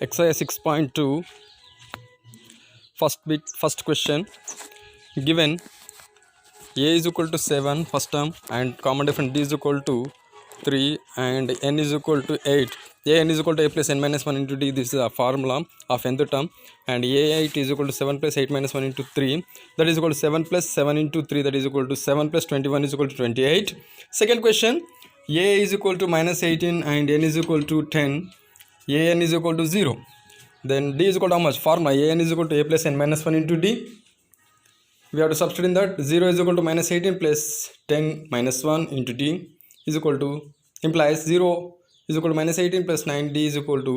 Exercise 6.2 first question. Given a is equal to 7 first term and common difference d is equal to 3 and n is equal to 8. An is equal to a plus n minus 1 into d. This is a formula of nth term, and a8 is equal to 7 plus 8 minus 1 into 3, that is equal to 7 plus 7 into 3, that is equal to 7 plus 21 is equal to 28. Second question, a is equal to minus 18 and n is equal to 10. An is equal to 0. Then d is equal to how much? Formula an is equal to a plus n minus 1 into d. We have to substitute in that. 0 is equal to minus 18 plus 10 minus 1 into d is equal to, implies 0 is equal to minus 18 plus 9, d is equal to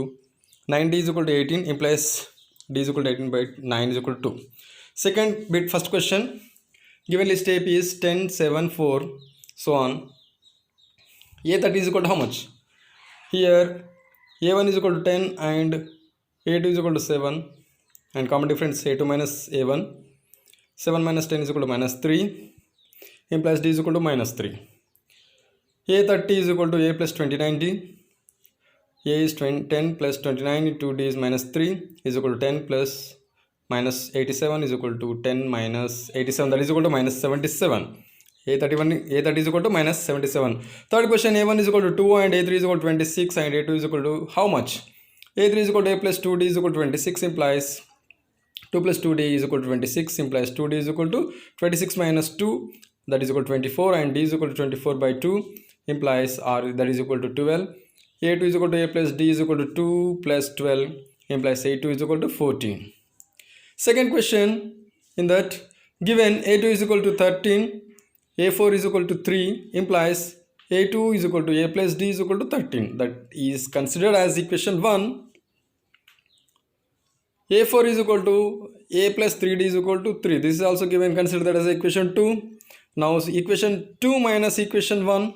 9d is equal to 18, implies d is equal to 18 by 9 is equal to 2. Second bit, first question, given list AP is 10, 7, 4, so on. A30 is equal to how much? Here A1 is equal to 10 and A2 is equal to 7, and common difference A2 minus A1. 7 minus 10 is equal to minus 3, implies d is equal to minus 3. A30 is equal to a plus 29d. A is 10 plus 29 into d is minus 3 is equal to 10 plus minus 87 is equal to 10 minus 87, that is equal to minus 77. A30 is equal to minus 77. Third question, A1 is equal to 2 and A3 is equal to 26 and A2 is equal to how much? A3 is equal to a plus 2d is equal to 26, implies 2 plus 2d is equal to 26, implies 2d is equal to 26 minus 2, that is equal to 24, and d is equal to 24 by 2, implies r, that is equal to 12. A2 is equal to a plus d is equal to 2 plus 12, implies A2 is equal to 14. Second question, in that, given A2 is equal to 13, A4 is equal to 3, implies A2 is equal to a plus d is equal to 13. That is considered as equation 1. A4 is equal to a plus 3d is equal to 3. This is also given, consider that as equation 2. Now equation 2 minus equation 1.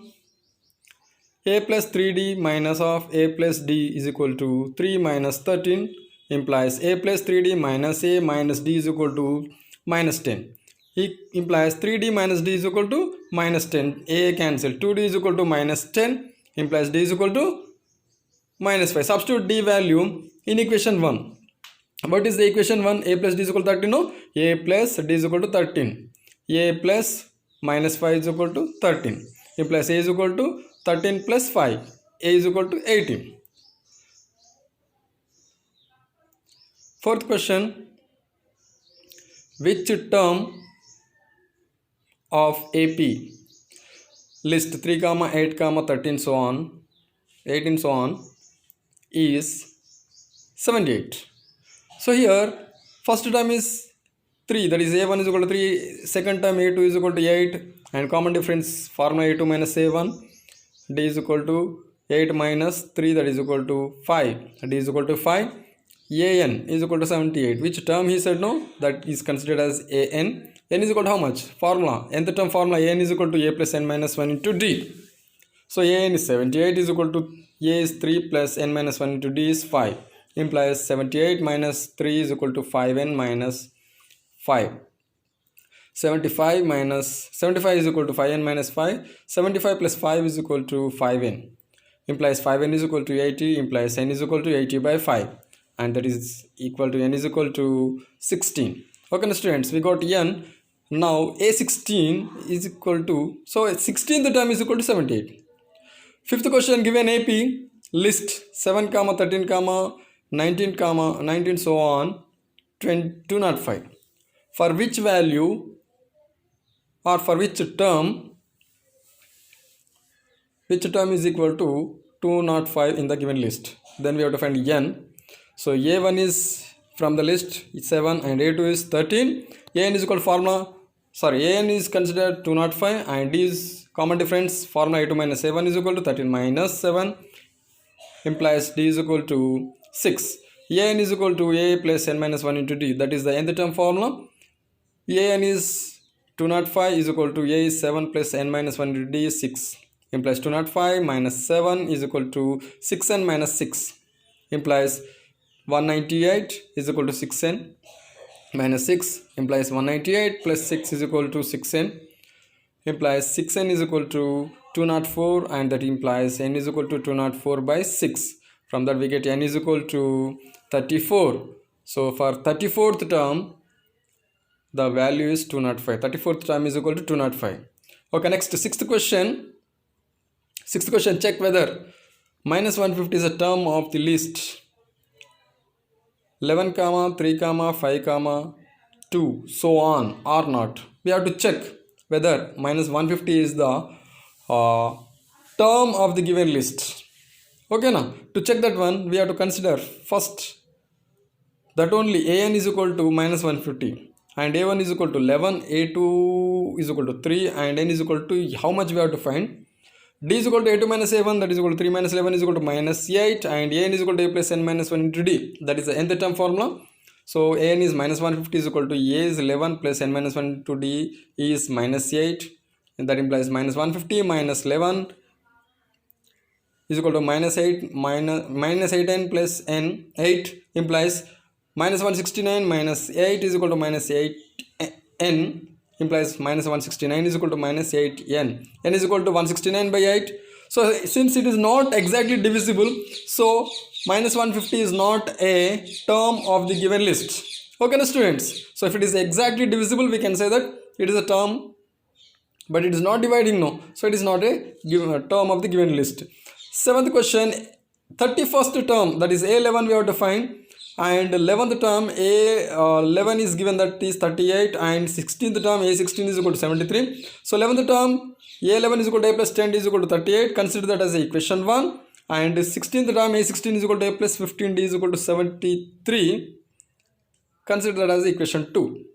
A plus 3d minus of a plus d is equal to 3 minus 13, implies a plus 3d minus a minus d is equal to minus 10. It implies 3d minus d is equal to minus 10. A cancel. 2d is equal to minus 10, implies d is equal to minus 5. Substitute d value in equation 1. What is the equation 1? A plus d is equal to 13. No, a plus d is equal to 13. A plus minus 5 is equal to 13. Implies a is equal to 13 plus 5. A is equal to 18. Fourth question, which term of AP list 3, 8, 13 so on, 18 so on is 78. So here first term is 3, that is A1 is equal to 3, second term A2 is equal to 8, and common difference formula A2 minus A1, d is equal to 8 minus 3, that is equal to 5, d is equal to 5. An is equal to 78. Which term he said? No, that is considered as An. N is equal to how much? Formula, nth term formula, An is equal to a plus n minus 1 into d. So An is 78 is equal to a is 3 plus n minus 1 into d is 5, implies 78 minus 3 is equal to 5n minus 5. 75 is equal to 5n minus 5. 75 plus 5 is equal to 5n, implies 5n is equal to 80, implies n is equal to 80 by 5, and that is equal to n is equal to 16. Okay students, we got n. Now a16 is equal to, so 16th term is equal to 78. Fifth question, given AP list 7, 13, 19, 19 so on 205. For which value or for which term is equal to 205 in the given list? Then we have to find n. So A1 is from the list 7 and A2 is 13. An is equal to formula, An is considered 205 and d is common difference formula A2 minus A1 is equal to 13 minus 7, implies d is equal to 6. An is equal to a plus n minus 1 into d, that is the nth term formula. An is 205 is equal to a is 7 plus n minus 1 into d is 6, implies 205 minus 7 is equal to 6n minus 6, implies 198 is equal to 6n minus 6, implies 198 plus 6 is equal to 6n, implies 6n is equal to 204, and that implies n is equal to 204 by 6. From that we get n is equal to 34. So for 34th term, the value is 205. 34th term is equal to 205. Okay, next, sixth question. Sixth question, check whether minus 150 is a term of the list 11, 3, 5, 2, so on or not. We have to check whether minus 150 is the term of the given list. Okay, now to check that one, we have to consider first that only an is equal to minus 150 and a1 is equal to 11, a2 is equal to 3 and n is equal to how much we have to find. D is equal to a2 minus a1, that is equal to 3 minus 11 is equal to minus 8 and an is equal to a plus n minus 1 into d, that is the nth term formula. So an is minus 150 is equal to a is 11 plus n minus 1 into d is minus 8, and that implies minus 150 minus 11 is equal to minus 8 minus 8n plus n, 8 implies minus 169 minus 8 is equal to minus 8n implies minus 169 is equal to minus 8n. N is equal to 169 by 8. So since it is not exactly divisible, so minus 150 is not a term of the given list. Okay, now students. So if it is exactly divisible, we can say that it is a term, but it is not dividing, no. So it is not a term of the given list. Seventh question, 31st term, that is A11 we have to find. And 11th term A11 is given, that is 38, and 16th term A16 is equal to 73. So 11th term A11 is equal to A plus 10 is equal to 38. Consider that as equation 1. And 16th term A16 is equal to A plus 15 D is equal to 73. Consider that as equation 2.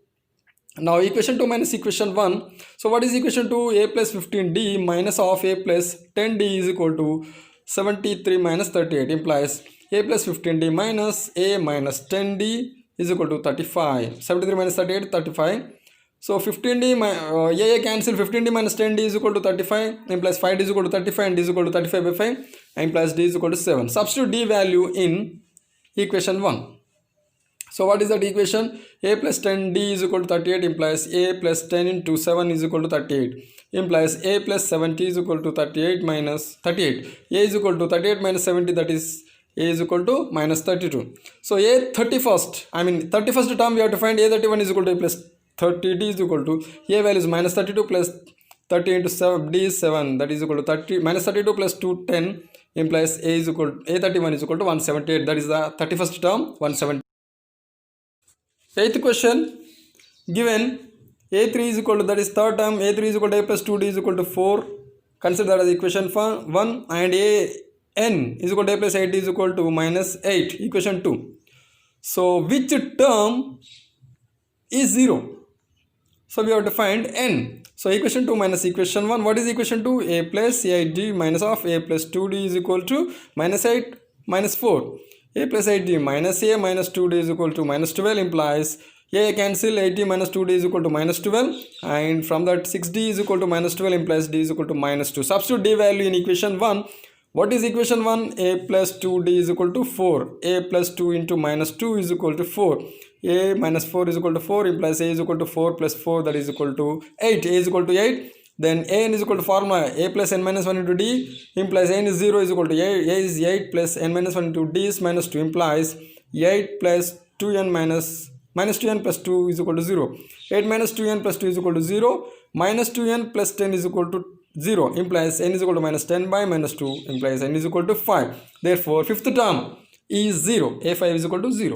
Now equation 2 minus equation 1. So what is equation 2? A plus 15D minus of A plus 10D is equal to 73 minus 38 implies a plus 15d minus a minus 10d is equal to 35. 73 minus 38, 35. So 15d, a cancel, 15d minus 10d is equal to 35, implies 5d is equal to 35 and d is equal to 35 by 5, implies d is equal to 7. Substitute d value in equation 1. So what is that equation? A plus 10d is equal to 38 implies a plus 10 into 7 is equal to 38. Implies a plus 70 is equal to 38 minus 38. A is equal to 38 minus 70, that is a is equal to minus 32. So a 31st term we have to find. A31 is equal to a plus 30, d is equal to a value is minus 32 plus 30 into 7, d is 7, that is equal to 30 minus 32 plus 2, 10 implies a is equal to a31 is equal to 178, that is the 31st term, 170. Eighth question, given a3 is equal to, that is third term, a3 is equal to a plus 2d is equal to 4. Consider that as equation 1, and n is equal to a plus 8 is equal to minus 8, equation 2. So which term is 0? So we have to find n. So equation 2 minus equation 1. What is equation 2? A plus 8d minus of a plus 2d is equal to minus 8 minus 4. A plus 8d minus a minus 2d is equal to minus 12 implies a cancel, 8d minus 2d is equal to minus 12, and from that 6d is equal to minus 12 implies d is equal to minus 2. Substitute d value in equation 1. What is equation 1? A plus 2d is equal to 4. A plus 2 into minus 2 is equal to 4. A minus 4 is equal to 4 implies a is equal to 4 plus 4, that is equal to 8. A is equal to 8. Then n is equal to formula a plus n minus 1 into d implies n is 0 is equal to a is 8 plus n minus 1 into d is minus 2 implies 8 plus 2n minus 2n plus 2 is equal to 0. 8 minus 2n plus 2 is equal to 0. Minus 2n plus 10 is equal to 0 implies n is equal to minus 10 by minus 2 implies n is equal to 5. Therefore, fifth term is 0. A5 is equal to 0.